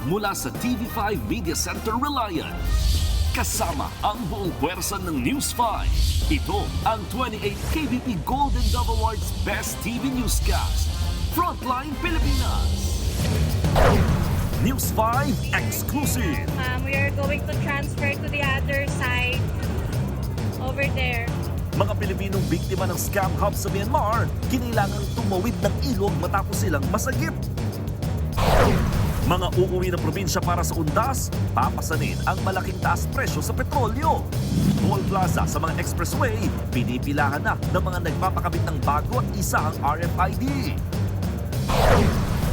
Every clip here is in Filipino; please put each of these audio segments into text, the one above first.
mula sa TV5 Media Center Reliant. Kasama ang buong puwersa ng News 5. Ito ang 28 KBP Golden Dove Awards Best TV Newscast. Frontline Pilipinas. News 5 Exclusive. We are going to transfer to the other side over there. Mga Pilipinong biktima ng scam hub sa Myanmar, kinailangang tumawid ng ilog matapos silang masagip. Mga uuwi na probinsya para sa undas, papasanin ang malaking taas presyo sa petrolyo. Toll plaza sa mga expressway, pinipilahan na ng mga nagpapakabit ng bago at isang RFID.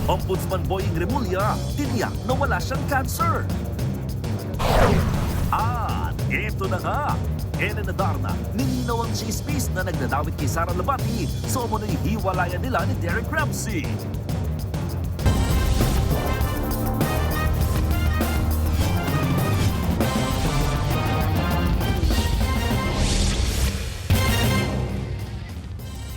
Ombudsman Boying Remulla, tiniyak na wala siyang cancer. At ito na nga, Elena Darna, nilinaw ang chismis na nagdadawit kay Sara Labati sa umunoy hiwalayan nila ni Derek Ramsey.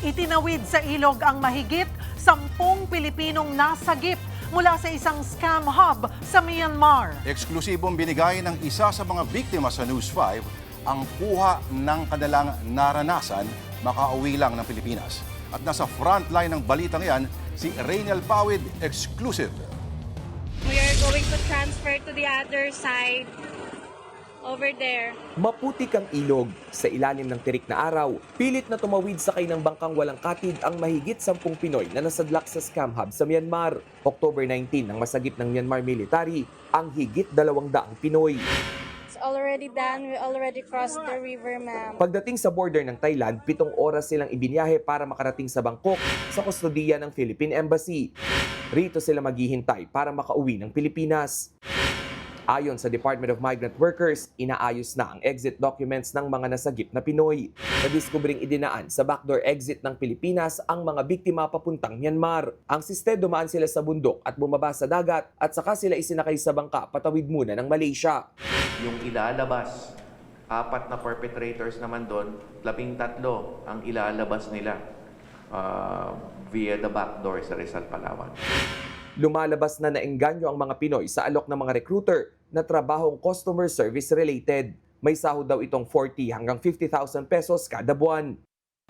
Itinawid sa ilog ang mahigit 10 Pilipinong nasagip mula sa isang scam hub sa Myanmar. Eksklusibong binigay ng isa sa mga biktima sa News 5 ang kuha ng kanilang naranasan makauwi lang ng Pilipinas. At nasa frontline ng balitang yan, si Rainiel Pawid, exclusive. We are going to transfer to the other side over there. Maputik ang ilog. Sa ilalim ng tirik na araw, pilit na tumawid sakay ng bangkang walang katid ang mahigit 10 Pinoy na nasadlak sa scam hub sa Myanmar. October 19 nang masagip ng Myanmar military ang higit 200 Pinoy. It's already done. We already crossed the river, ma'am. Pagdating sa border ng Thailand, 7 oras silang ibinyahe para makarating sa Bangkok sa kustodiya ng Philippine Embassy. Rito sila maghihintay para makauwi ng Pilipinas. Ayon sa Department of Migrant Workers, inaayos na ang exit documents ng mga nasagip na Pinoy. Nadiskubring idinaan sa backdoor exit ng Pilipinas ang mga biktima papuntang Myanmar. Ang siste dumaan sila sa bundok at bumaba sa dagat at saka sila isinakay sa bangka patawid muna ng Malaysia. Yung ilalabas, 4 na perpetrators naman doon, 13 ang ilalabas nila via the backdoor sa Rizal, Palawan. Lumalabas na naengganyo ang mga Pinoy sa alok ng mga recruiter na trabahong customer service related. May sahod daw itong 40 hanggang 50,000 pesos kada buwan.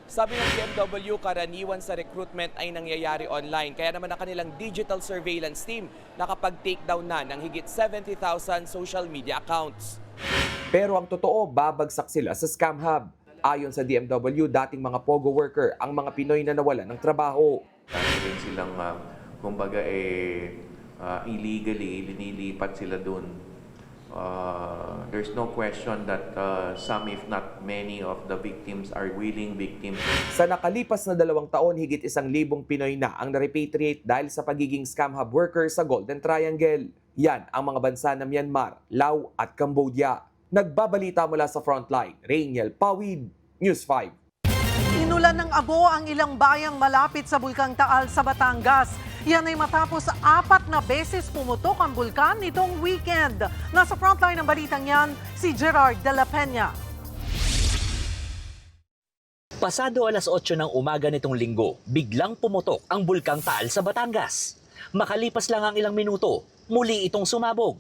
Sabi ng BMW, karaniwan sa recruitment ay nangyayari online. Kaya naman ang kanilang digital surveillance team nakapag-take down na ng higit 70,000 social media accounts. Pero ang totoo, babagsak sila sa scam hub. Ayon sa DMW, dating mga POGO worker ang mga Pinoy na nawalan ng trabaho. Dahil silang kumbaga illegally linilipat sila doon. There's no question that some if not many of the victims are willing victims. Sa nakalipas na 2 taon, higit 1,000 Pinoy na ang na-repatriate dahil sa pagiging scam hub worker sa Golden Triangle. Yan ang mga bansa na Myanmar, Laos at Cambodia. Nagbabalita mula sa frontline, Rainiel Pawid, News 5. Inulan ng abo ang ilang bayang malapit sa Bulkang Taal sa Batangas. Yan ay matapos 4 na beses pumutok ang bulkan nitong weekend. Nasa frontline ng balitang yan, si Gerard de la Peña. Pasado alas 8 ng umaga nitong linggo, biglang pumutok ang Bulkang Taal sa Batangas. Makalipas lang ang ilang minuto, muli itong sumabog.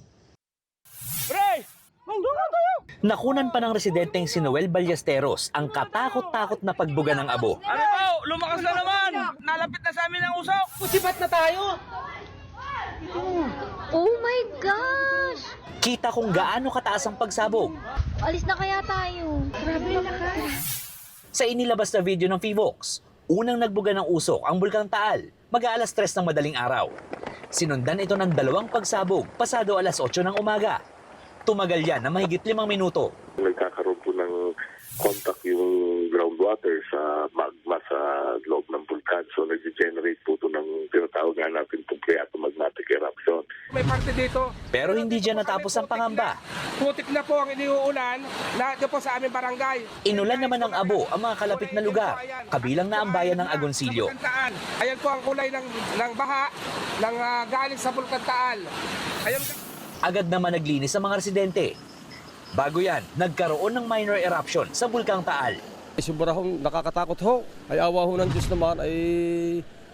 Nakunan pa ng residenteng si Noel Ballesteros ang katakot-takot na pagbuga ng abo. Ano po? Lumakas na naman! Nalapit na sa amin ang usok! Pusipat na tayo! Oh my gosh! Kita kung gaano kataas ang pagsabog. Alis na kaya tayo. Grabe lakas. Sa inilabas na video ng Fivox, unang nagbuga ng usok ang Bulkang Taal, mag-aalas 3 ng madaling araw. Sinundan ito ng 2 pagsabog pasado alas 8 ng umaga. Tumagal yan na mahigit 5 minuto. Nagkakaroon po ng contact yung groundwater sa magma sa loob ng bulkan. So nag-generate po ito ng tinatawag nga natin itong phreatomagmatic eruption. May parte dito. Pero hindi dyan natapos ang pangamba. Putik na po ang iniuulan na po sa aming barangay. Inulan naman ng abo ang mga kalapit na lugar, kabilang na ang bayan ng Agoncillo. Ayan po ang kulay ng baha ng galing sa Bulkang Taal. Ayan. Agad naman naglinis sa mga residente. Bago yan, nagkaroon ng minor eruption sa Bulkang Taal. Sobra hong nakakatakot ho. Ay awa ho ng Diyos naman ay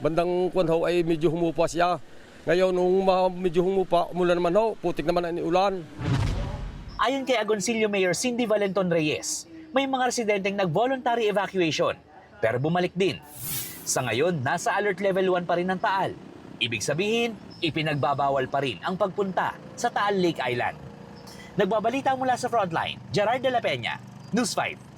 bandang kwan ho ay medyo humupa siya. Ngayon, nung medyo humupa, umulan naman ho, putik naman ang ulan. Ayon kay Agoncillo Mayor Cindy Valenton Reyes, may mga residenteng nag-voluntary evacuation pero bumalik din. Sa ngayon, nasa alert level 1 pa rin ng Taal. Ibig sabihin, ipinagbabawal pa rin ang pagpunta sa Taal Lake Island. Nagbabalita mula sa Frontline, Gerard de la Peña, News 5.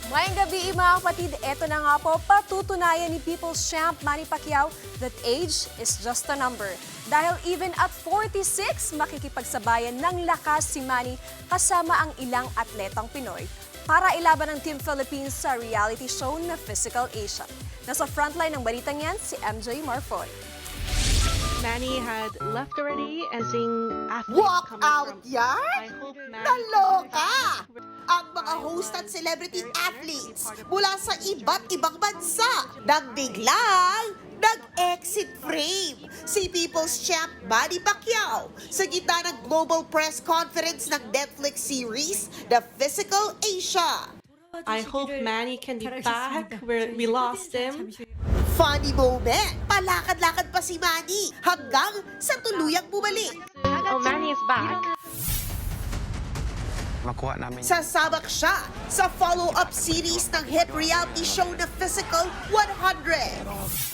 Ngayong gabi mga kapatid, eto na nga po, patutunayan ni People's Champ Manny Pacquiao that age is just a number. Dahil even at 46, makikipagsabayan ng lakas si Manny kasama ang ilang atletang Pinoy para ilaban ng Team Philippines sa reality show na Physical Asia. Nasa frontline ng balitang yan, si MJ Marfoy. Manny had left already as in athlete. Walk out yan? Naloka! Ang mga host at celebrity athletes mula sa iba't ibang bansa nang biglang nag-exit frame si People's Champ Manny Pacquiao sa gitna ng global press conference ng Netflix series The Physical Asia. I hope Manny can be back where we lost him. Funny moment, palakad-lakad pa si Manny hanggang sa tuluyang bumalik. Oh, Manny is back. Makuha namin. Sasabak siya sa follow-up series ng hit reality show na Physical 100.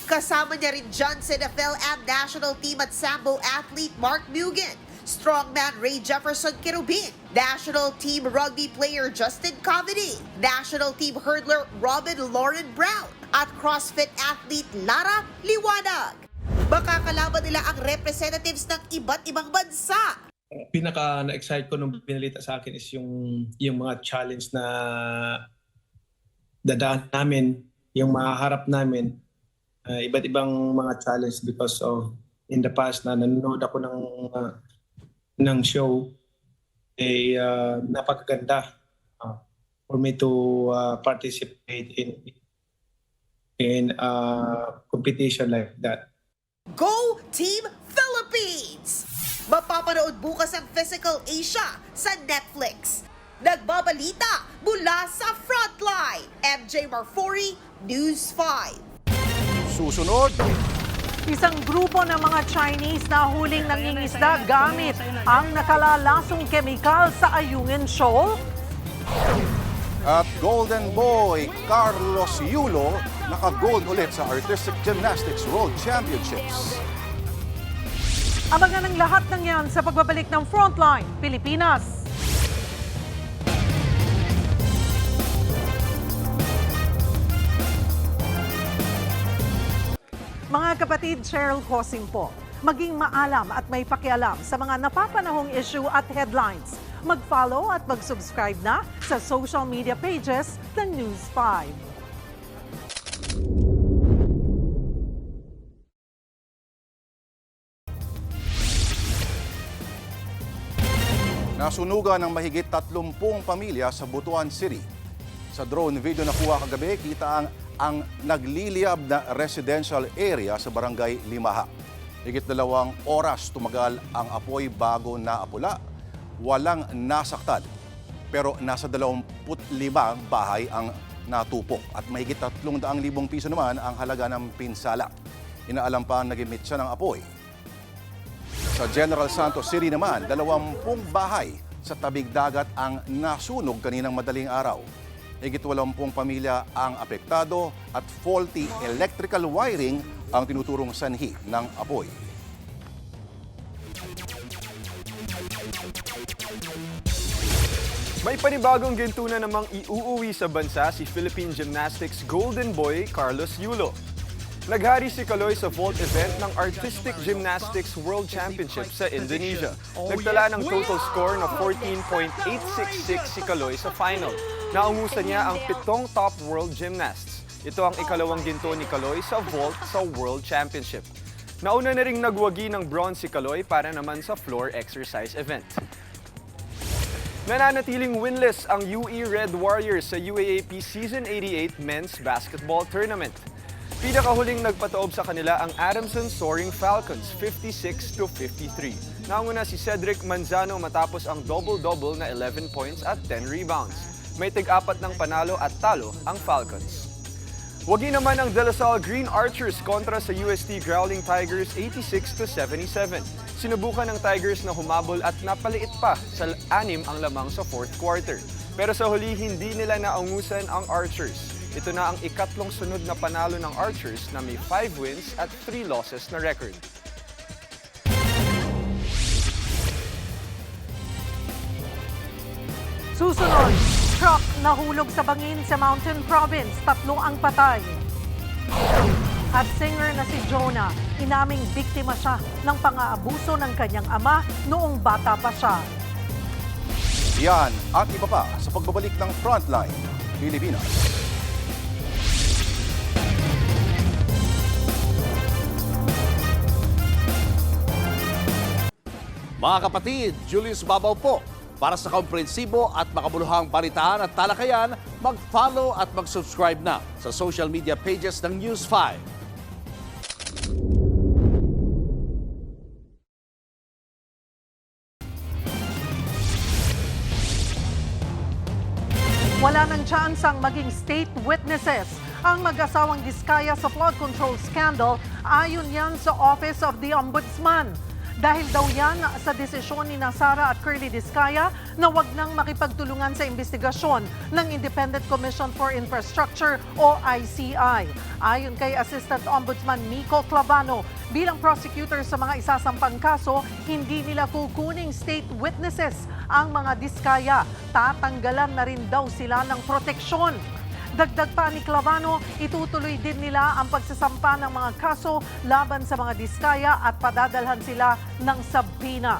Kasama niya rin dyan sa NFL national team at Sambo athlete Mark Mugen, strongman Ray Jefferson Kerubin, national team rugby player Justin Cavani, national team hurdler Robin Lauren Brown, at CrossFit athlete Lara Liwanag. Makakalaban nila ang representatives ng iba't ibang bansa. Pinaka na-excite ko nung pinalita sa akin is yung mga challenge na dadaan namin, yung maharap namin, iba't ibang mga challenge because of in the past na nanonood ako ng show, napakaganda for me to participate in competition like that. Go Team Philippines! Mapapanood bukas ang Physical Asia sa Netflix. Nagbabalita mula sa Frontline, MJ Marfori, News 5. Susunod, Isang grupo ng mga Chinese na huling nangingisda gamit ang nakalalasong kemikal sa Ayungin Shoal. at Golden Boy Carlos Yulo naka-gold ulit sa Artistic Gymnastics World Championships. Abangan ang lahat ng yan sa pagbabalik ng Frontline Pilipinas. Mga kapatid, Cheryl Cosing po. Maging maalam at may pakialam sa mga napapanahong issue at headlines. Mag-follow at mag-subscribe na sa social media pages ng News 5. Nasunugan ng mahigit 30 pamilya sa Butuan City. Sa drone video na kuha kagabi, kita ang nagliliyab na residential area sa barangay Limaha. Higit 2 oras tumagal ang apoy bago naapula. Walang nasaktan. Pero nasa 25 bahay ang natupok at mahigit 300,000 piso naman ang halaga ng pinsala. Inaalam pa nagimit siya ng apoy. Sa General Santos City naman, 20 bahay sa tabing dagat ang nasunog kaninang madaling araw. Higit 80 pamilya ang apektado at faulty electrical wiring ang tinuturong sanhi ng apoy. May panibagong ginto na namang iuuwi sa bansa si Philippine Gymnastics Golden Boy Carlos Yulo. Naghari si Kaloy sa vault event ng Artistic Gymnastics World Championship sa Indonesia. Nagtala ng total score na 14.866 si Kaloy sa final. Naungusan niya ang 7 top world gymnasts. Ito ang ikalawang ginto ni Kaloy sa vault sa World Championship. Nauna na ring nagwagi ng bronze si Kaloy para naman sa floor exercise event. Nananatiling winless ang UE Red Warriors sa UAAP Season 88 Men's Basketball Tournament. Pinakahuling nagpataob sa kanila ang Adamson Soaring Falcons, 56-53. Naunguna si Cedric Manzano matapos ang double-double na 11 points at 10 rebounds. May tig-apat ng panalo at talo ang Falcons. Wagi naman ang De La Salle Green Archers kontra sa UST Growling Tigers 86-77. Sinubukan ng Tigers na humabol at napaliit pa sa 6 ang lamang sa 4th quarter. Pero sa huli, hindi nila naungusan ang Archers. Ito na ang ikatlong sunod na panalo ng Archers na may 5 wins at 3 losses na record. Susunod, truck nahulog sa bangin sa Mountain Province, 3 ang patay. At singer na si Jonah, inaming biktima siya ng pang-aabuso ng kanyang ama noong bata pa siya. Yan at iba pa sa pagbabalik ng Frontline Pilipinas. Mga kapatid, Julius Babaw po. Para sa komprehensibo at makabuluhang balitaan at talakayan, mag-follow at mag-subscribe na sa social media pages ng News 5. Wala ng tsansang maging state witnesses ang mag-asawang Diskaya sa flood control scandal, ayon yan sa Office of the Ombudsman. Dahil daw yan sa desisyon ni Sara at Curly Diskaya na wag nang makipagtulungan sa investigasyon ng Independent Commission for Infrastructure o ICI. Ayon kay Assistant Ombudsman Miko Clavano, bilang prosecutor sa mga isasampang kaso, hindi nila kukuning state witnesses ang mga Diskaya. Tatanggalan na rin daw sila ng proteksyon. Dagdag pa ni Clavano, itutuloy din nila ang pagsasampa ng mga kaso laban sa mga Diskaya at padadalhan sila ng sabina.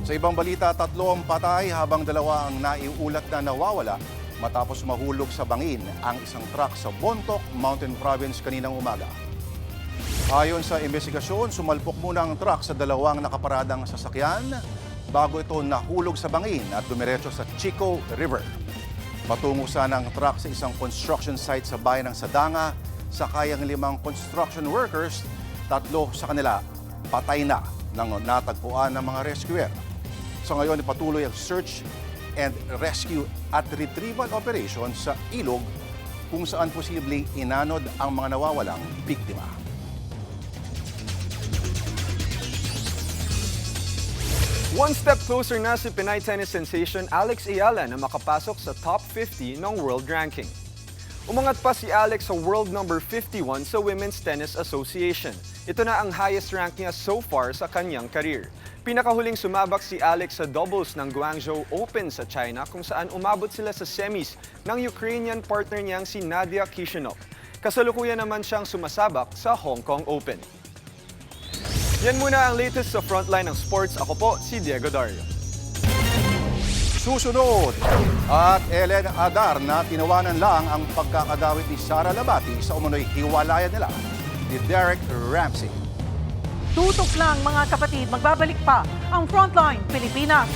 Sa ibang balita, 3 ang patay habang 2 ang naiulat na nawawala matapos mahulog sa bangin ang isang truck sa Bontoc, Mountain Province kaninang umaga. Ayon sa investigasyon, sumalpok muna ang truck sa 2 nakaparadang sasakyan bago ito nahulog sa bangin at dumiretso sa Chico River. Patungo sana ang truck sa isang construction site sa bayan ng Sadanga, sakay ang 5 construction workers, 3 sa kanila patay na nang natagpuan ng mga rescuer. So ngayon patuloy ang search and rescue at retrieval operation sa ilog kung saan posibleng inanod ang mga nawawalang biktima. One step closer na si Pinay tennis sensation Alex Ayala na makapasok sa top 50 ng world ranking. Umangat pa si Alex sa world number 51 sa Women's Tennis Association. Ito na ang highest rank niya so far sa kanyang career. Pinakahuling sumabak si Alex sa doubles ng Guangzhou Open sa China kung saan umabot sila sa semis ng Ukrainian partner niyang si Nadia Kishinov. Kasalukuyan naman siyang sumasabak sa Hong Kong Open. Yan muna ang latest sa Frontline ng Sports. Ako po si Diego Dario. Susunod, at Ellen Adar na tinawanan lang ang pagkakadawit ni Sara Labati sa umunoy hiwalayan nila ni Derek Ramsey. Tutok lang mga kapatid, magbabalik pa ang Frontline Pilipinas.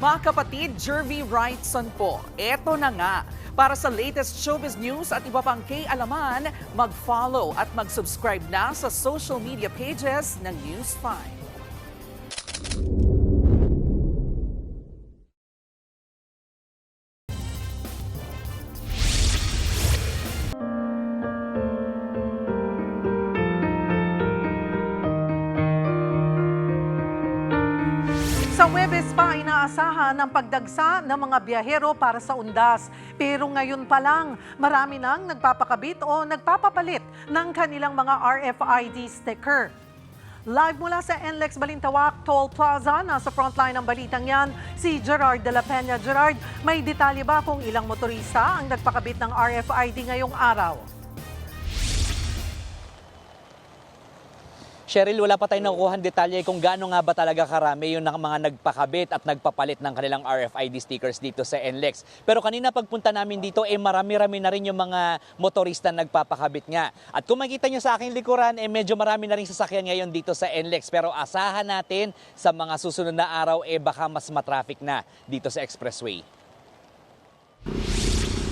Mga kapatid, Jervy Wrightson po. Eto na nga. Para sa latest showbiz news at iba pang kay-alaman, mag-follow at mag-subscribe na sa social media pages ng News 5. Sa Huwebes pa, inaasahan ang pagdagsa ng mga biyahero para sa undas. Pero ngayon pa lang, marami nang nagpapakabit o nagpapapalit ng kanilang mga RFID sticker. Live mula sa NLEX Balintawak Toll Plaza, nasa frontline ng balitang yan, si Gerard de la Peña. Gerard, may detalye ba kung ilang motorista ang nagpakabit ng RFID ngayong araw? Cheryl, wala pa tayong nakukuhan detalye kung gaano nga ba talaga karami yung mga nagpakabit at nagpapalit ng kanilang RFID stickers dito sa NLEX. Pero kanina pagpunta namin dito, marami-rami na rin yung mga motorista nagpapakabit nga. At kung makita nyo sa aking likuran, medyo marami na rin sasakyan ngayon dito sa NLEX. Pero asahan natin sa mga susunod na araw, baka mas matraffic na dito sa expressway.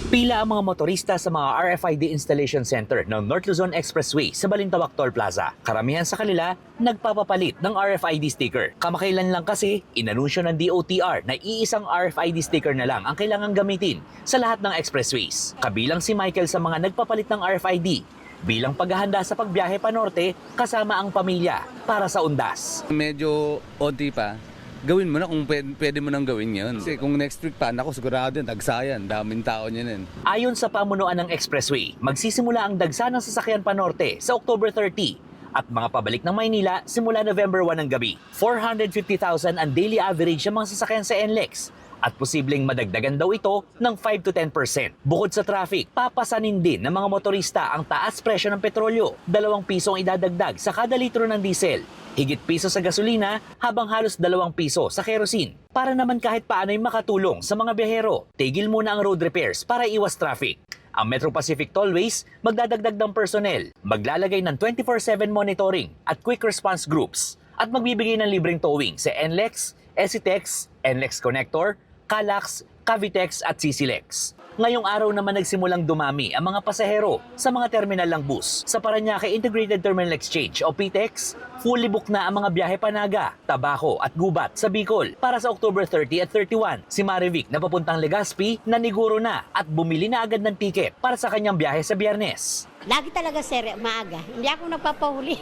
Pila ang mga motorista sa mga RFID Installation Center ng North Luzon Expressway sa Balintawak Toll Plaza. Karamihan sa kanila, nagpapapalit ng RFID sticker. Kamakailan lang kasi, inanunsyo ng DOTR na iisang RFID sticker na lang ang kailangang gamitin sa lahat ng expressways. Kabilang si Michael sa mga nagpapalit ng RFID bilang paghahanda sa pagbiyahe pa norte kasama ang pamilya para sa undas. Medyo onti pa. Gawin mo na kung pwede mo nang gawin yun. Kasi kung next week pa, ako sigurado yun, dagsayan, daming tao niyan. Ayon sa pamunuan ng expressway, magsisimula ang dagsa ng sasakyan pa norte sa October 30 at mga pabalik ng Maynila simula November 1 ng gabi. 450,000 ang daily average ng mga sasakyan sa NLEX at posibleng madagdagan daw ito ng 5 to 10%. Bukod sa traffic, papasanin din ng mga motorista ang taas presyo ng petrolyo. 2 piso ang idadagdag sa kada litro ng diesel. Higit piso sa gasolina habang halos 2 piso sa kerosene. Para naman kahit paano'y makatulong sa mga biyahero, tigil muna ang road repairs para iwas traffic. Ang Metro Pacific Tollways magdadagdag ng personnel, maglalagay ng 24/7 monitoring at quick response groups at magbibigay ng libreng towing sa NLEX, SCTEX, NLEX Connector, Calax, Cavitex at CCLEX. Ngayong araw naman nagsimulang dumami ang mga pasahero sa mga terminal ng bus. Sa Parañaque Integrated Terminal Exchange o PTEX, fully book na ang mga biyahe Panaga, Tabaco at Gubat sa Bicol para sa October 30 at 31. Si Marivic na papuntang Legazpi naniguro na at bumili na agad ng tiket para sa kanyang biyahe sa Biyernes. Lagi talaga sir, maaga. Hindi ako nagpapahuli.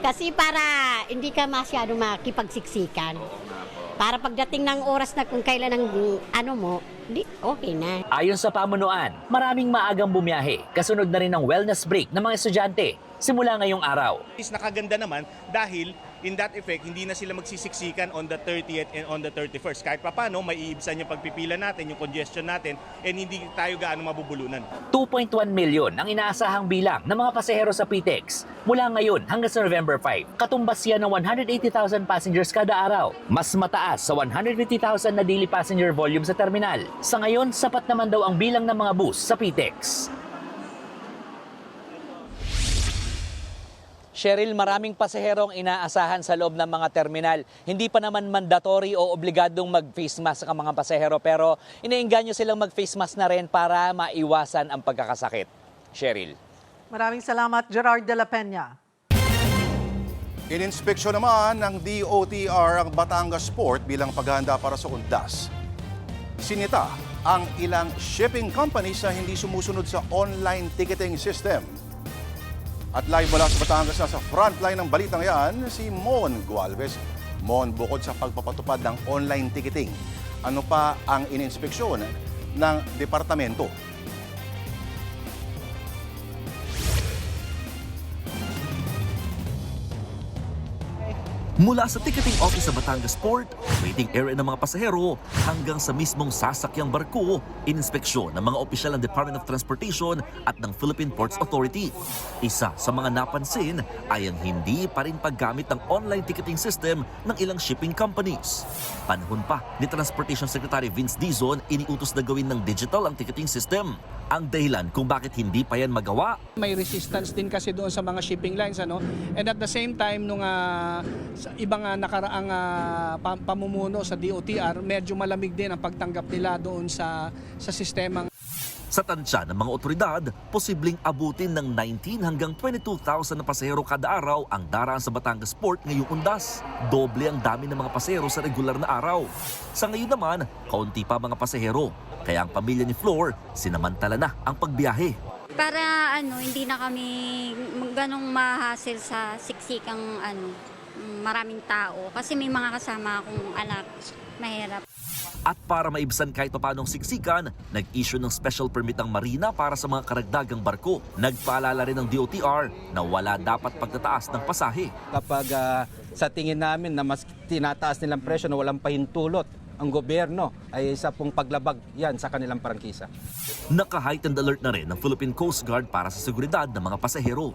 Kasi para hindi ka masyado makipagsiksikan. Para pagdating ng oras na kung kailan ang okay na. Ayon sa pamunuan, maraming maagang bumiyahe. Kasunod na rin ng wellness break ng mga estudyante simula ngayong araw. Nakaganda naman dahil in that effect, hindi na sila magsisiksikan on the 30th and on the 31st. Kahit papano, maiibsan yung pagpipila natin, yung congestion natin, and hindi tayo gaano mabubulunan. 2.1 milyon ang inaasahang bilang ng mga pasahero sa PTEX mula ngayon hanggang sa November 5. Katumbas yan ng 180,000 passengers kada araw. Mas mataas sa 150,000 na daily passenger volume sa terminal. Sa ngayon, sapat naman daw ang bilang ng mga bus sa PTEX. Cheryl, maraming pasaherong inaasahan sa loob ng mga terminal. Hindi pa naman mandatory o obligadong mag-face mask ang mga pasahero pero iniengganyo silang mag-face mask na rin para maiwasan ang pagkakasakit. Cheryl. Maraming salamat, Gerard de la Peña. Ininspeksyon naman ng DOTR ang Batangas Port bilang paghahanda para sa undas. Sinita ang ilang shipping companies na hindi sumusunod sa online ticketing system. At live mula sa Batangas na sa frontline ng balitang yan, si Mon Gualvez. Mon, bukod sa pagpapatupad ng online ticketing, ano pa ang ininspeksyon ng departamento? Mula sa ticketing office sa Batangas Port, waiting area ng mga pasahero, hanggang sa mismong sasakyang barko, ininspeksyon ng mga opisyal ng Department of Transportation at ng Philippine Ports Authority. Isa sa mga napansin ay ang hindi pa rin paggamit ng online ticketing system ng ilang shipping companies. Panahon pa ni Transportation Secretary Vince Dizon, iniutos na gawin ng digital ang ticketing system. Ang dahilan kung bakit hindi pa yan magawa. May resistance din kasi doon sa mga shipping lines, and at the same time nung ibang nakaraang pamumuno sa DOTR, medyo malamig din ang pagtanggap nila doon sa sistemang. Sa tansya ng mga otoridad, posibleng abutin ng 19 hanggang 22,000 na pasahero kada araw ang daraan sa Batangas Port ngayong undas. Doble ang dami ng mga pasahero sa regular na araw. Sa ngayon naman, kaunti pa mga pasahero. Kaya ang pamilya ni Flor, sinamantala na ang pagbiyahe. Para hindi na kami ganong mahassle sa siksikang maraming tao. Kasi may mga kasama akong anak, mahirap. At para maibsan kahit paanong siksikan, nag-issue ng special permit ang Marina para sa mga karagdagang barko. Nagpaalala rin ng DOTR na wala dapat pagtataas ng pasahe. Kapag sa tingin namin na mas tinataas nilang presyo na walang pahintulot ang gobyerno, ay isa pong paglabag yan sa kanilang prangkisa. Naka-heightened alert na rin ng Philippine Coast Guard para sa seguridad ng mga pasahero.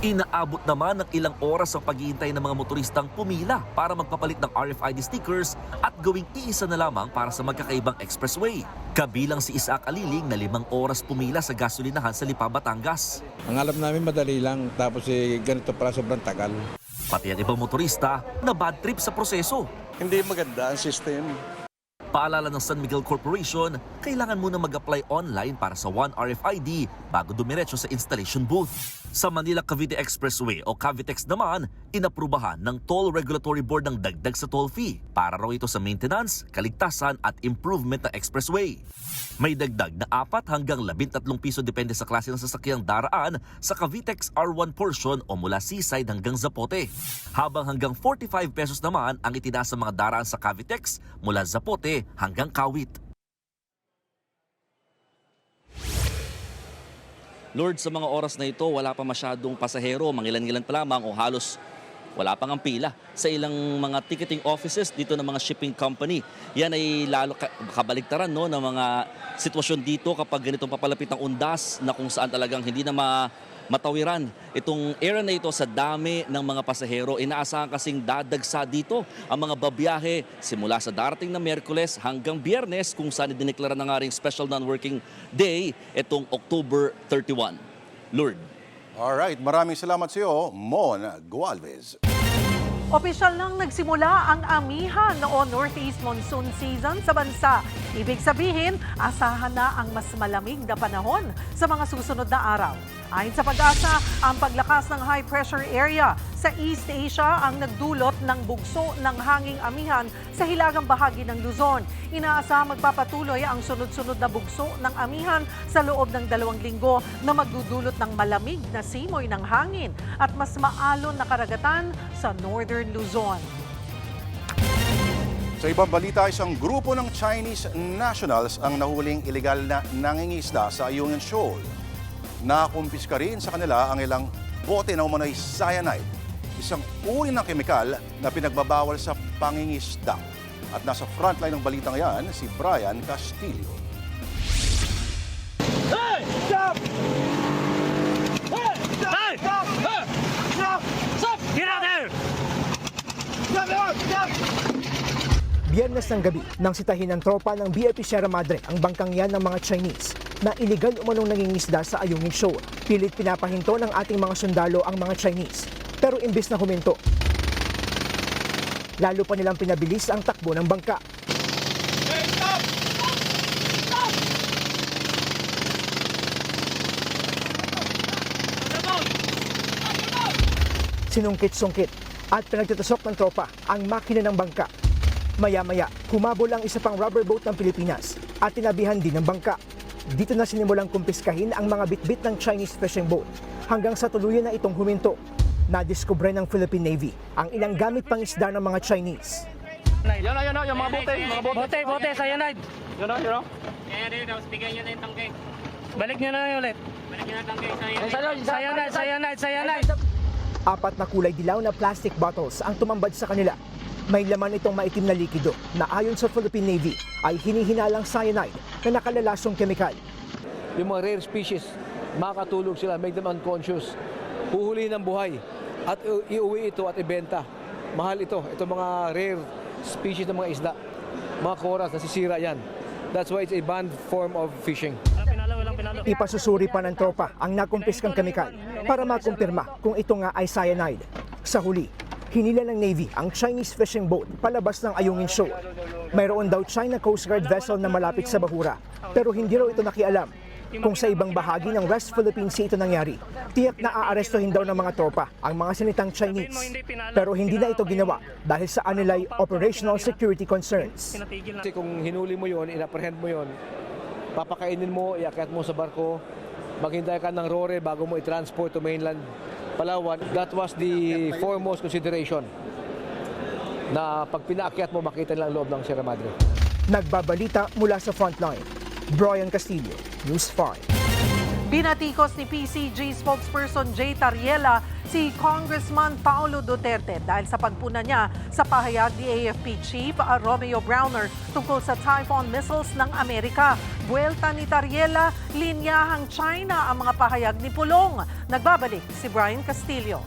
Inaabot naman ng ilang oras ang paghihintay ng mga motoristang pumila para magpapalit ng RFID stickers at gawing iisa na lamang para sa magkakaibang expressway. Kabilang si Isaac Aliling na 5 oras pumila sa gasolinahan sa Lipa, Batangas. Ang alam namin madali lang, tapos ganito para sobrang tagal. Pati ang ibang motorista na bad trip sa proseso. Hindi maganda ang system. Paalala ng San Miguel Corporation, kailangan muna mag-apply online para sa One RFID bago dumiretso sa installation booth. Sa Manila-Cavite Expressway o Cavitex naman, inaprubahan ng Toll Regulatory Board ng dagdag sa toll fee para raw ito sa maintenance, kaligtasan at improvement ng expressway. May dagdag na 4 hanggang 13 piso depende sa klase ng sasakyang daraan sa Cavitex R1 portion o mula Seaside hanggang Zapote. Habang hanggang 45 pesos naman ang itinaas sa mga daraan sa Cavitex mula Zapote hanggang Kawit. Lord, sa mga oras na ito, wala pa masyadong pasahero, mangilan-ngilan pa lamang o halos wala pang ang pila sa ilang mga ticketing offices dito ng mga shipping company. Yan ay lalo kabaligtaran no, ng mga sitwasyon dito kapag ganitong papalapit ng undas na kung saan talagang hindi na matawiran itong era na ito sa dami ng mga pasahero. Inaasahan kasing dadagsa dito ang mga babiyahe simula sa darating na Miyerkules hanggang Biyernes kung saan idineklara na nga rin special non-working day itong October 31. Lord. Alright, maraming salamat sa iyo, Mon Gualvez. Opisyal nang nagsimula ang amihan o Northeast Monsoon Season sa bansa. Ibig sabihin, asahan na ang mas malamig na panahon sa mga susunod na araw. Ayon sa Pag-asa, ang paglakas ng high pressure area sa East Asia ang nagdulot ng bugso ng hanging amihan sa hilagang bahagi ng Luzon. Inaasahang magpapatuloy ang sunod-sunod na bugso ng amihan sa loob ng 2 linggo na magdudulot ng malamig na simoy ng hangin at mas maalon na karagatan sa Northern Luzon. Sa ibang balita, isang grupo ng Chinese nationals ang nahuling iligal na nangingisda sa Ayungin Shoal. Nakumpiska rin sa kanila ang ilang bote na umano'y cyanide, isang uri ng kemikal na pinagbabawal sa pangingisda. At nasa frontline ng balitang yan, si Brian Castillo. Hey! Stop! Hey! Hey! Stop! Hey! Stop! Stop! Get out there! Stop! Stop! Biyernes ng gabi nang sitahin ng tropa ng BFP Sierra Madre ang bangkang yan ng mga Chinese na iligal umanong nangingisda sa Ayungin Shoal. Pilit pinapahinto ng ating mga sundalo ang mga Chinese. Pero imbis na huminto, lalo pa nilang pinabilis ang takbo ng bangka. Hey, stop! Stop! Sinungkit-sungkit at pinagtutusok ng tropa ang makina ng bangka. Maya-maya, humabol ang isa pang rubber boat ng Pilipinas at tinabihan din ng bangka. Dito na sinimulang kumpiskahin ang mga bitbit ng Chinese fishing boat hanggang sa tuluyan na itong huminto. Nadiskubre ng Philippine Navy ang ilang gamit pang isda ng mga Chinese. Yan na, yung mga bote. Bote, cyanide. Yan na. Kaya tapos bigyan nyo na yung tangke. Balik nyo na ulit. Balik nyo na tangke, cyanide. 4 na kulay dilaw na plastic bottles ang tumambad sa kanila. May laman itong maitim na likido na ayon sa Philippine Navy ay hinihinalang cyanide na nakalalasong kemikal. Yung mga rare species, makakatulog sila, make them unconscious. Huhuli ng buhay at iuwi ito at ibenta. Mahal ito. Ito mga rare species ng mga isda. Mga koras, nasisira yan. That's why it's a banned form of fishing. Ipasusuri pa ng tropa ang nakumpiskang kemikal para makumpirma kung ito nga ay cyanide. Sa huli, hinila ng Navy ang Chinese fishing boat palabas ng Ayungin Shoal. Mayroon daw China Coast Guard vessel na malapit sa bahura, pero hindi raw ito nakialam. Kung sa ibang bahagi ng West Philippine Sea ito nangyari, tiyak na aarestuhin daw ng mga tropa ang mga sinitang Chinese. Pero hindi na ito ginawa dahil sa anilay operational security concerns. Kasi kung hinuli mo yon, inapprehend mo yon, papakainin mo, iakyat mo sa barko, maghintay ka ng rore bago mo i-transport to mainland Palawan. That was the foremost consideration na pag pinaakyat mo, makita nilang loob ng Sierra Madre. Nagbabalita mula sa frontline, Brian Castillo, News 5. Binatikos ni PCG spokesperson Jay Tariela si Congressman Paulo Duterte dahil sa pagpuna niya sa pahayag ni AFP Chief Romeo Browner tungkol sa Typhoon missiles ng Amerika. Buwelta ni Tariela, linyahang China ang mga pahayag ni Pulong. Nagbabalik si Brian Castillo.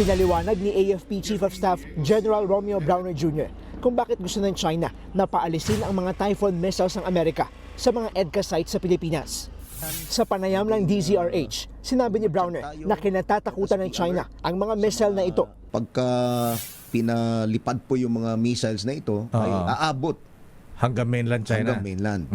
Pinaliwanag ni AFP Chief of Staff General Romeo Browner Jr. kung bakit gusto ng China na paalisin ang mga Typhoon missiles ng Amerika sa mga EDCA sites sa Pilipinas. Sa panayam ng DZRH, sinabi ni Browner na kinatatakutan ng China ang mga missile na ito. Pagka pinalipad po yung mga missiles na ito, ay aabot hanggang mainland China. Hanggang mainland.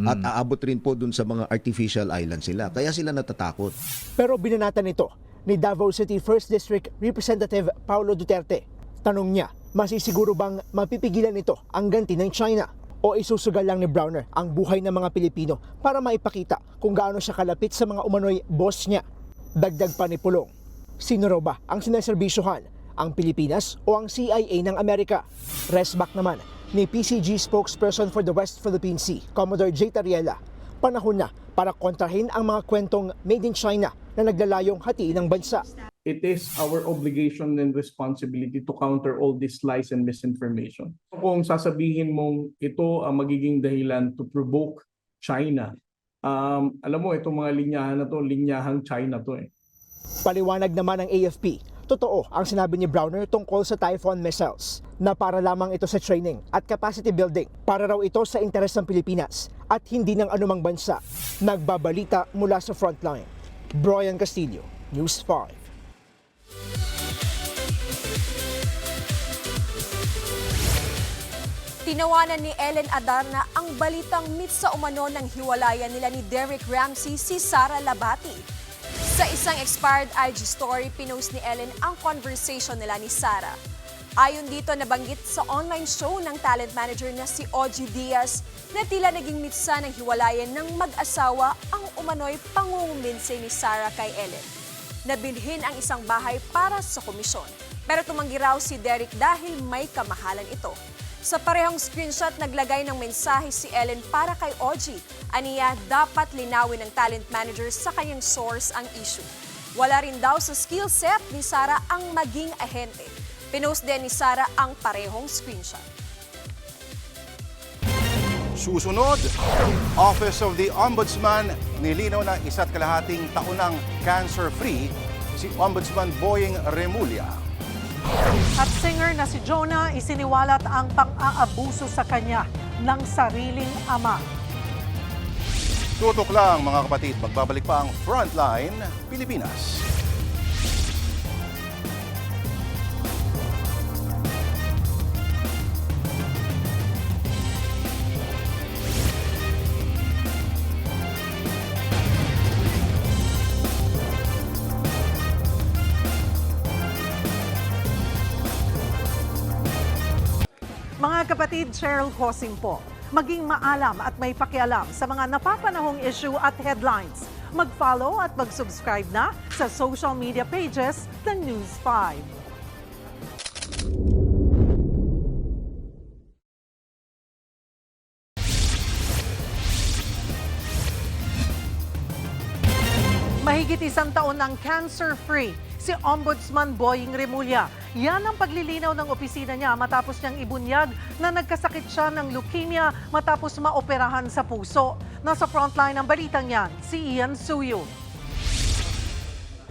At aabot rin po dun sa mga artificial islands sila. Kaya sila natatakot. Pero binanatan ito ni Davao City 1st District Representative Paulo Duterte. Tanong niya, masisiguro bang mapipigilan nito ang ganti ng China? O isusugal lang ni Browner ang buhay ng mga Pilipino para maipakita kung gaano siya kalapit sa mga umano'y boss niya? Dagdag pa ni Pulong, sino raw ba ang sineserbisyohan? Ang Pilipinas o ang CIA ng Amerika? Resback naman ni PCG spokesperson for the West Philippine Sea, Commodore J. Tariela, panahon na para kontrahin ang mga kwentong made in China na naglalayong hatiin ng bansa. It is our obligation and responsibility to counter all these lies and misinformation. Kung sasabihin mong ito ang magiging dahilan to provoke China, alam mo, itong mga linyahan na to, linyahang China to eh. Paliwanag naman ng AFP, totoo ang sinabi ni Browner tungkol sa Typhoon missiles, na para lamang ito sa training at capacity building, para raw ito sa interes ng Pilipinas at hindi ng anumang bansa. Nagbabalita mula sa frontline. Brian Castillo, News 5. Tinawanan ni Ellen Adarna ang balitang mitsa umano ng hiwalayan nila ni Derek Ramsey si Sara Labati. Sa isang expired IG story, pinost ni Ellen ang conversation nila ni Sara. Ayon dito, nabanggit sa online show ng talent manager na si Ogie Diaz na tila naging mitsa ng hiwalayan ng mag-asawa ang umano'y pangungumbinse ni Sara kay Ellen. Nabilhin ang isang bahay para sa komisyon. Pero tumanggi raw si Derek dahil may kamahalan ito. Sa parehong screenshot, naglagay ng mensahe si Ellen para kay Ogie. Aniya, dapat linawin ng talent manager sa kanyang source ang issue. Wala rin daw sa skill set ni Sara ang maging ahente. Pinost din ni Sara ang parehong screenshot. Susunod, Office of the Ombudsman nilinaw na 1.5 taon ng cancer-free si Ombudsman Boying Remulla. At singer na si Jonah, isiniwalat ang pang-aabuso sa kanya ng sariling ama. Tutok lang mga kapatid, magbabalik pa ang Frontline Pilipinas. Mga kapatid, Cheryl Cosing po. Maging maalam at may pakialam sa mga napapanahong issue at headlines. Mag-follow at mag-subscribe na sa social media pages ng News 5. Mahigit 1 taon ng cancer-free si Ombudsman Boying Remulla. Yan ang paglilinaw ng opisina niya matapos niyang ibunyag na nagkasakit siya ng leukemia matapos maoperahan sa puso. Nasa frontline ng balitang yan, si Ian Suyo.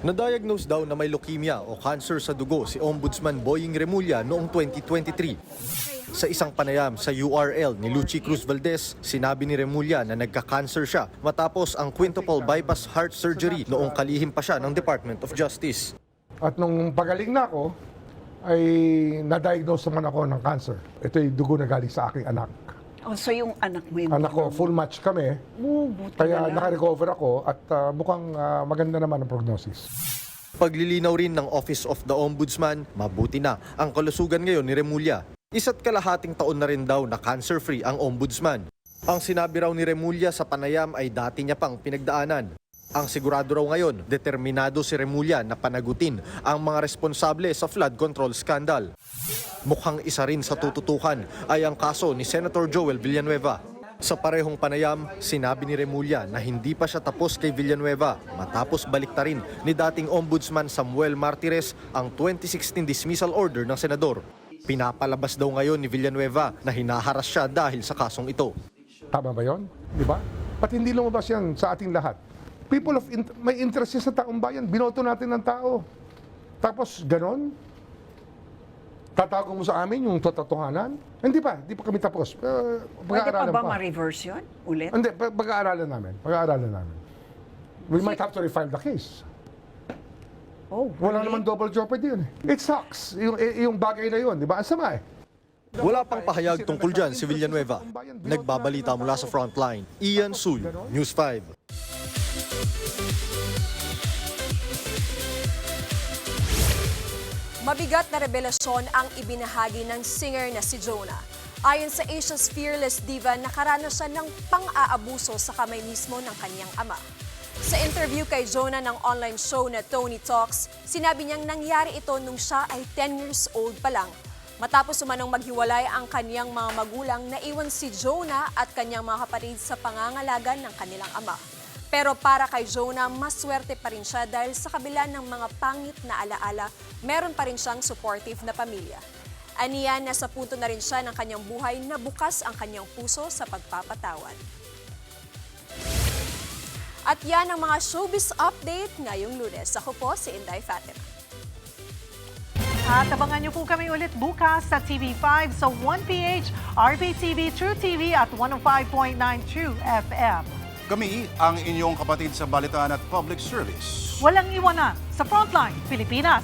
Na-diagnose daw na may leukemia o cancer sa dugo si Ombudsman Boying Remulla noong 2023. Sa isang panayam sa URL ni Lucy Cruz Valdez, sinabi ni Remulla na nagka-cancer siya matapos ang quintuple bypass heart surgery noong kalihim pa siya ng Department of Justice. At nung pagaling na ako, ay na-diagnose naman ako ng cancer. Ito yung dugo na galing sa aking anak. Oh, so yung anak mo yung... Anak ko, full match kami. Kaya naka-recover ako at mukhang maganda naman ang prognosis. Paglilinaw rin ng Office of the Ombudsman, mabuti na ang kalusugan ngayon ni Remulla. 1.5 taon na rin daw na cancer-free ang Ombudsman. Ang sinabi raw ni Remulla sa panayam ay dati niya pang pinagdaanan. Ang sigurado raw ngayon, determinado si Remulla na panagutin ang mga responsable sa flood control scandal. Mukhang isa rin sa tututukan ay ang kaso ni Senator Joel Villanueva. Sa parehong panayam, sinabi ni Remulla na hindi pa siya tapos kay Villanueva matapos baliktarin ni dating Ombudsman Samuel Martires ang 2016 dismissal order ng senador. Pinapalabas daw ngayon ni Villanueva na hinaharas siya dahil sa kasong ito. Tama ba yun? Di ba? Ba't hindi lumabas yan sa ating lahat? People of may interest yan sa taong bayan. Binoto natin ng tao. Tapos ganon? Tatago mo sa amin yung totohanan? Hindi pa kami tapos. Pwede pa ba ma-reverse yun ulit? Hindi, pag-aaralan namin. We might have to refile the case. Oh, Wala naman double jeopardy yun. It sucks. Yung bagay na yun, di ba? Ang sama eh. Wala pang pahayag tungkol dyan si Villanueva. Nagbabalita mula sa frontline, Ian Sul, News 5. Mabigat na revelasyon ang ibinahagi ng singer na si Jonah. Ayon sa Asia's Fearless Diva, nakaranas siya ng pang-aabuso sa kamay mismo ng kanyang ama. Sa interview kay Jonah ng online show na Tony Talks, sinabi niyang nangyari ito nung siya ay 10 years old pa lang. Matapos umanong maghiwalay ang kanyang mga magulang, naiwan si Jonah at kanyang mga kapatid sa pangangalaga ng kanilang ama. Pero para kay Jonah, maswerte pa rin siya dahil sa kabila ng mga pangit na alaala, meron pa rin siyang supportive na pamilya. Aniya, nasa punto na rin siya ng kanyang buhay na bukas ang kanyang puso sa pagpapatawad. At yan ang mga showbiz update ngayong Lunes. Ako po si Inday Fatima. At abangan niyo po kami ulit bukas sa TV5 sa 1PH, RPTV, True TV at 105.9 True FM. Kami ang inyong kapatid sa balitaan at public service. Walang iwanan sa Frontline Pilipinas.